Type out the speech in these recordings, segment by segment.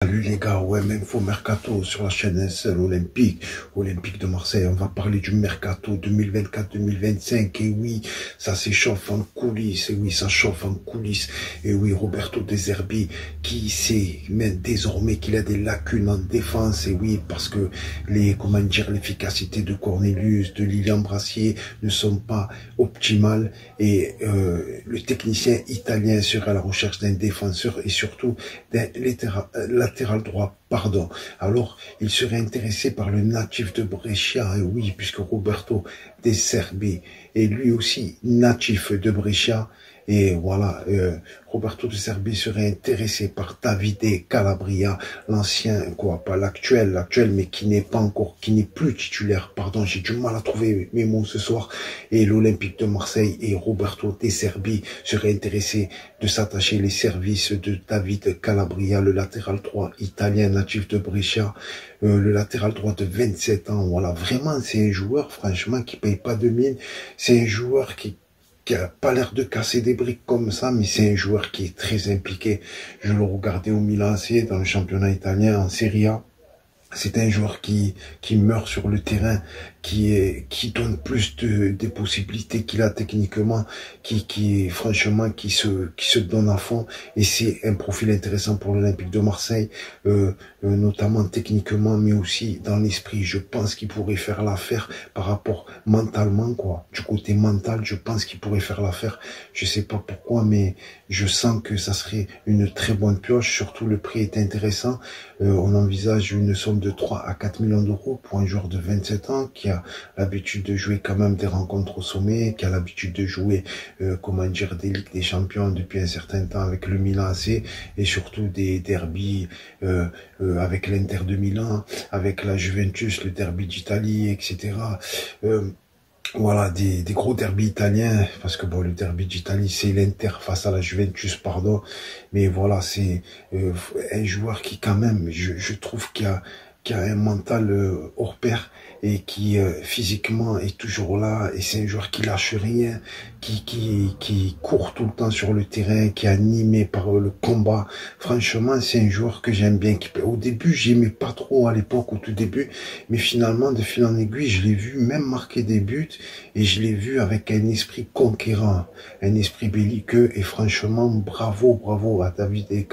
Salut les gars, ouais, même faux mercato sur la chaîne SL Olympique de Marseille. On va parler du mercato 2024-2025. Et oui, ça s'échauffe en coulisses. Et oui, ça chauffe en coulisses. Et oui, Roberto De Zerbi qui sait même désormais qu'il a des lacunes en défense. Et oui, parce que l'efficacité de Cornelius, de Lilian Brassier ne sont pas optimales. Et le technicien italien sera à la recherche d'un défenseur et surtout d'un latéral droit, pardon. Alors, il serait intéressé par le natif de Brescia, et oui, puisque Roberto De Zerbi est lui aussi natif de Brescia, et voilà, Roberto De Zerbi serait intéressé par Davide Calabria, l'ancien, quoi, pas l'actuel, mais qui n'est pas encore, qui n'est plus titulaire, pardon, j'ai du mal à trouver mes mots ce soir, et l'Olympique de Marseille et Roberto De Zerbi seraient intéressés de s'attacher les services de Davide Calabria, le latéral droit italien natif de Brescia, le latéral droit de 27 ans, voilà, vraiment, c'est un joueur, franchement, qui paye pas de mine, c'est un joueur qui a pas l'air de casser des briques comme ça, mais c'est un joueur qui est très impliqué. Je le regardais au Milan AC, dans le championnat italien, en Serie A. C'est un joueur qui meurt sur le terrain, qui donne plus des possibilités qu'il a techniquement, franchement, qui se donne à fond. Et c'est un profil intéressant pour l'Olympique de Marseille, notamment techniquement, mais aussi dans l'esprit. Je pense qu'il pourrait faire l'affaire par rapport mentalement, quoi. Du côté mental, je pense qu'il pourrait faire l'affaire. Je sais pas pourquoi, mais je sens que ça serait une très bonne pioche. Surtout, le prix est intéressant. On envisage une somme de 3 à 4 millions d'euros pour un joueur de 27 ans qui a l'habitude de jouer quand même des rencontres au sommet, qui a l'habitude de jouer, des Ligues des Champions depuis un certain temps avec le Milan AC et surtout des derbies avec l'Inter de Milan, avec la Juventus, le derby d'Italie, etc. Voilà, des gros derbys italiens, parce que bon, le derby d'Italie, c'est l'Inter face à la Juventus, pardon. Mais voilà, c'est un joueur qui quand même, je trouve qu'il a un mental hors pair et qui physiquement est toujours là. Et c'est un joueur qui lâche rien, qui court tout le temps sur le terrain, qui est animé par le combat. Franchement, c'est un joueur que j'aime bien. Au début, j'aimais pas trop à l'époque, au tout début, mais finalement, de fil en aiguille, je l'ai vu même marquer des buts et je l'ai vu avec un esprit conquérant, un esprit belliqueux. Et franchement, bravo à David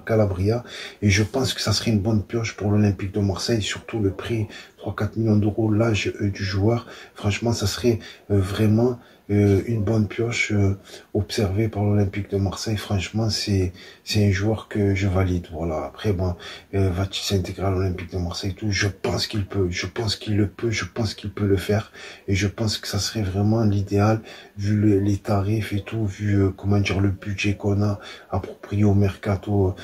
Calabria. Et je pense que ça serait une bonne pioche pour l'Olympique de Marseille, surtout le prix 3-4 millions d'euros, l'âge du joueur. Franchement, ça serait vraiment une bonne pioche observée par l'Olympique de Marseille. Franchement, c'est un joueur que je valide. Voilà. Après, bon, va-t-il s'intégrer à l'Olympique de Marseille et tout? Je pense qu'il peut. Je pense qu'il le peut. Je pense qu'il peut le faire. Et je pense que ça serait vraiment l'idéal vu les tarifs et tout, vu comment dire le budget qu'on a approprié au mercato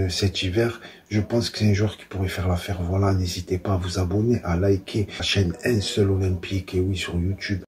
cet hiver. Je pense que c'est un joueur qui pourrait faire l'affaire. Voilà, n'hésitez pas à vous abonner, à liker la chaîne Un Seul Olympique, et oui, sur YouTube.